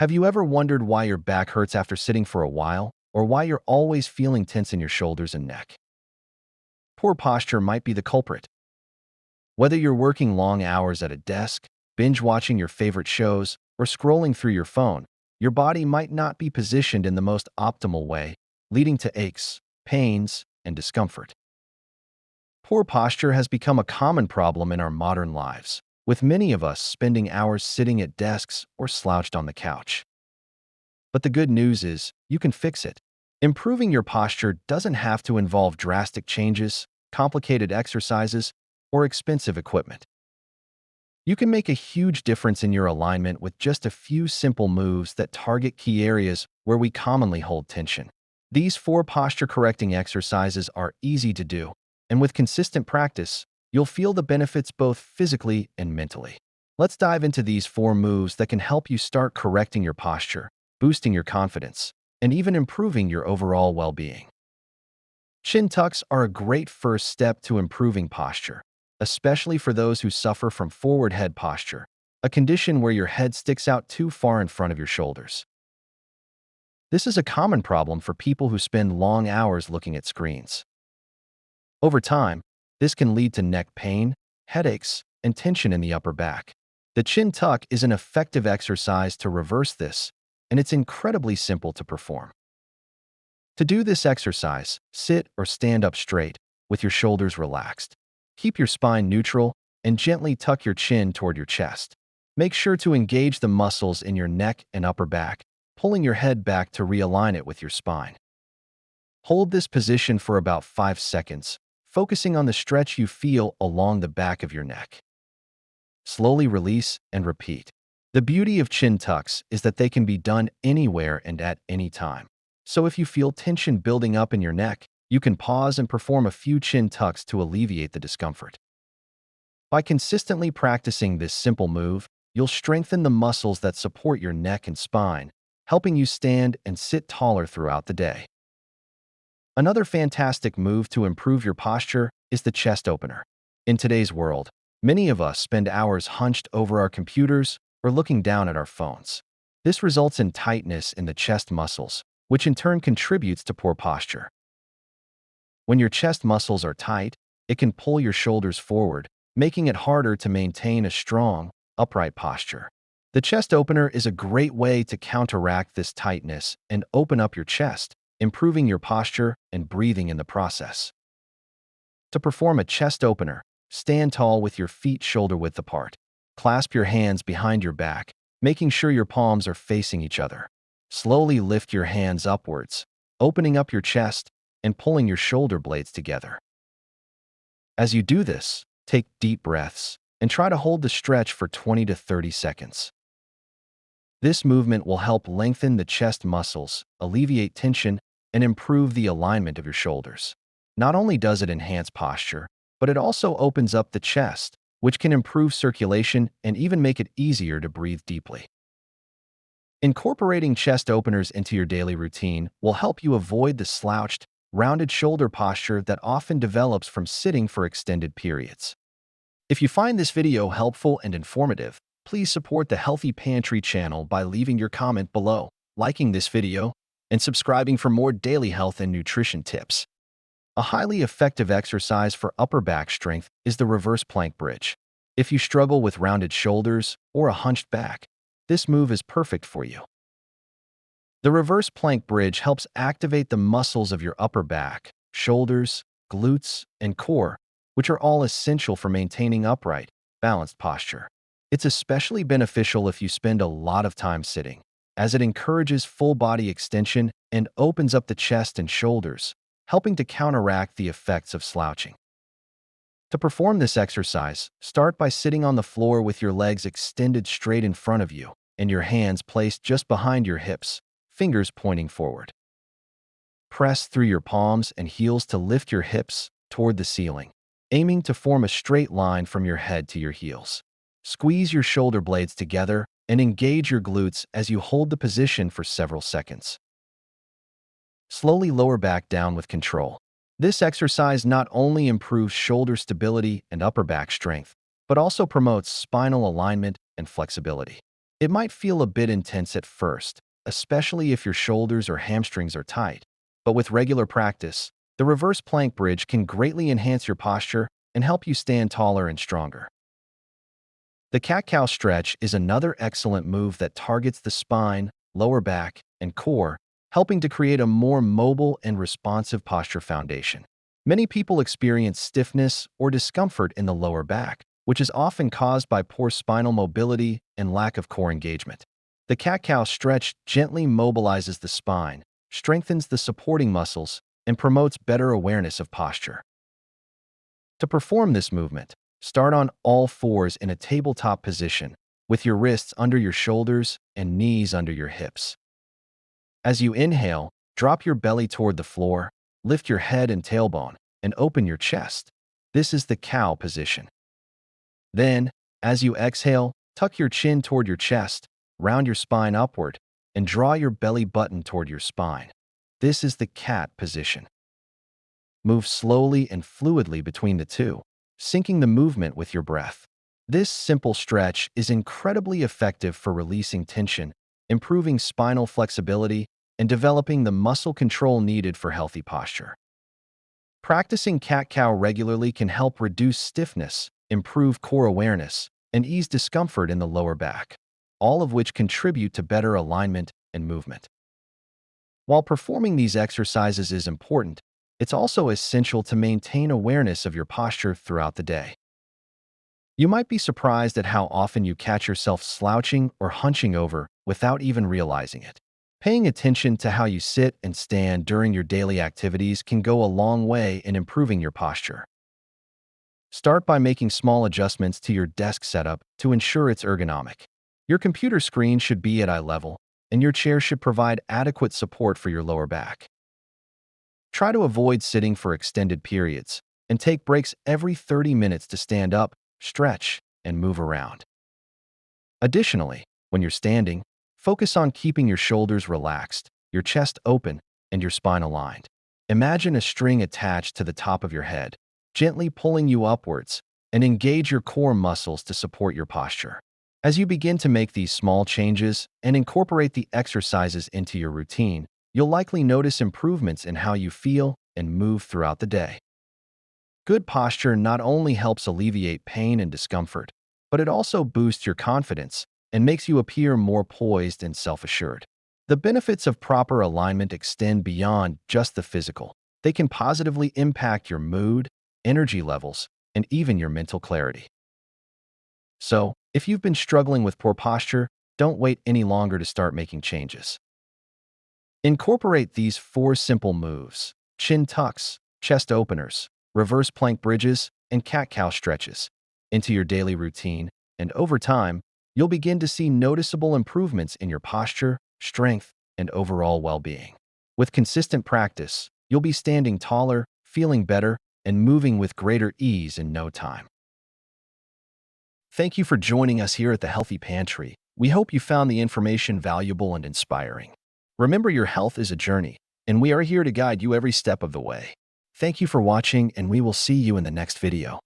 Have you ever wondered why your back hurts after sitting for a while, or why you're always feeling tense in your shoulders and neck? Poor posture might be the culprit. Whether you're working long hours at a desk, binge watching your favorite shows, or scrolling through your phone, your body might not be positioned in the most optimal way, leading to aches, pains, and discomfort. Poor posture has become a common problem in our modern lives, with many of us spending hours sitting at desks or slouched on the couch. But the good news is, you can fix it. Improving your posture doesn't have to involve drastic changes, complicated exercises, or expensive equipment. You can make a huge difference in your alignment with just a few simple moves that target key areas where we commonly hold tension. These 4 posture-correcting exercises are easy to do, and with consistent practice, you'll feel the benefits both physically and mentally. Let's dive into these 4 moves that can help you start correcting your posture, boosting your confidence, and even improving your overall well-being. Chin tucks are a great first step to improving posture, especially for those who suffer from forward head posture, a condition where your head sticks out too far in front of your shoulders. This is a common problem for people who spend long hours looking at screens. Over time, this can lead to neck pain, headaches, and tension in the upper back. The chin tuck is an effective exercise to reverse this, and it's incredibly simple to perform. To do this exercise, sit or stand up straight, with your shoulders relaxed. Keep your spine neutral and gently tuck your chin toward your chest. Make sure to engage the muscles in your neck and upper back, pulling your head back to realign it with your spine. Hold this position for about 5 seconds, focusing on the stretch you feel along the back of your neck. Slowly release and repeat. The beauty of chin tucks is that they can be done anywhere and at any time. So if you feel tension building up in your neck, you can pause and perform a few chin tucks to alleviate the discomfort. By consistently practicing this simple move, you'll strengthen the muscles that support your neck and spine, helping you stand and sit taller throughout the day. Another fantastic move to improve your posture is the chest opener. In today's world, many of us spend hours hunched over our computers or looking down at our phones. This results in tightness in the chest muscles, which in turn contributes to poor posture. When your chest muscles are tight, it can pull your shoulders forward, making it harder to maintain a strong, upright posture. The chest opener is a great way to counteract this tightness and open up your chest, improving your posture and breathing in the process. To perform a chest opener, stand tall with your feet shoulder-width apart. Clasp your hands behind your back, making sure your palms are facing each other. Slowly lift your hands upwards, opening up your chest and pulling your shoulder blades together. As you do this, take deep breaths and try to hold the stretch for 20 to 30 seconds. This movement will help lengthen the chest muscles, alleviate tension, and improve the alignment of your shoulders. Not only does it enhance posture, but it also opens up the chest, which can improve circulation and even make it easier to breathe deeply. Incorporating chest openers into your daily routine will help you avoid the slouched, rounded shoulder posture that often develops from sitting for extended periods. If you find this video helpful and informative, please support the Healthy Pantry channel by leaving your comment below, liking this video, and subscribing for more daily health and nutrition tips. A highly effective exercise for upper back strength is the reverse plank bridge. If you struggle with rounded shoulders or a hunched back, this move is perfect for you. The reverse plank bridge helps activate the muscles of your upper back, shoulders, glutes, and core, which are all essential for maintaining upright, balanced posture. It's especially beneficial if you spend a lot of time sitting, as it encourages full body extension and opens up the chest and shoulders, helping to counteract the effects of slouching. To perform this exercise, start by sitting on the floor with your legs extended straight in front of you and your hands placed just behind your hips, fingers pointing forward. Press through your palms and heels to lift your hips toward the ceiling, aiming to form a straight line from your head to your heels. Squeeze your shoulder blades together and engage your glutes as you hold the position for several seconds. Slowly lower back down with control. This exercise not only improves shoulder stability and upper back strength, but also promotes spinal alignment and flexibility. It might feel a bit intense at first, especially if your shoulders or hamstrings are tight, but with regular practice, the reverse plank bridge can greatly enhance your posture and help you stand taller and stronger. The cat-cow stretch is another excellent move that targets the spine, lower back, and core, helping to create a more mobile and responsive posture foundation. Many people experience stiffness or discomfort in the lower back, which is often caused by poor spinal mobility and lack of core engagement. The cat-cow stretch gently mobilizes the spine, strengthens the supporting muscles, and promotes better awareness of posture. To perform this movement, start on all fours in a tabletop position, with your wrists under your shoulders and knees under your hips. As you inhale, drop your belly toward the floor, lift your head and tailbone, and open your chest. This is the cow position. Then, as you exhale, tuck your chin toward your chest, round your spine upward, and draw your belly button toward your spine. This is the cat position. Move slowly and fluidly between the two, syncing the movement with your breath. This simple stretch is incredibly effective for releasing tension, improving spinal flexibility, and developing the muscle control needed for healthy posture. Practicing cat-cow regularly can help reduce stiffness, improve core awareness, and ease discomfort in the lower back, all of which contribute to better alignment and movement. While performing these exercises is important, it's also essential to maintain awareness of your posture throughout the day. You might be surprised at how often you catch yourself slouching or hunching over without even realizing it. Paying attention to how you sit and stand during your daily activities can go a long way in improving your posture. Start by making small adjustments to your desk setup to ensure it's ergonomic. Your computer screen should be at eye level, and your chair should provide adequate support for your lower back. Try to avoid sitting for extended periods, and take breaks every 30 minutes to stand up, stretch, and move around. Additionally, when you're standing, focus on keeping your shoulders relaxed, your chest open, and your spine aligned. Imagine a string attached to the top of your head, gently pulling you upwards, and engage your core muscles to support your posture. As you begin to make these small changes and incorporate the exercises into your routine, you'll likely notice improvements in how you feel and move throughout the day. Good posture not only helps alleviate pain and discomfort, but it also boosts your confidence and makes you appear more poised and self-assured. The benefits of proper alignment extend beyond just the physical. They can positively impact your mood, energy levels, and even your mental clarity. So, if you've been struggling with poor posture, don't wait any longer to start making changes. Incorporate these 4 simple moves: chin tucks, chest openers, reverse plank bridges, and cat-cow stretches into your daily routine, and over time, you'll begin to see noticeable improvements in your posture, strength, and overall well-being. With consistent practice, you'll be standing taller, feeling better, and moving with greater ease in no time. Thank you for joining us here at the Healthy Pantry. We hope you found the information valuable and inspiring. Remember, your health is a journey, and we are here to guide you every step of the way. Thank you for watching, and we will see you in the next video.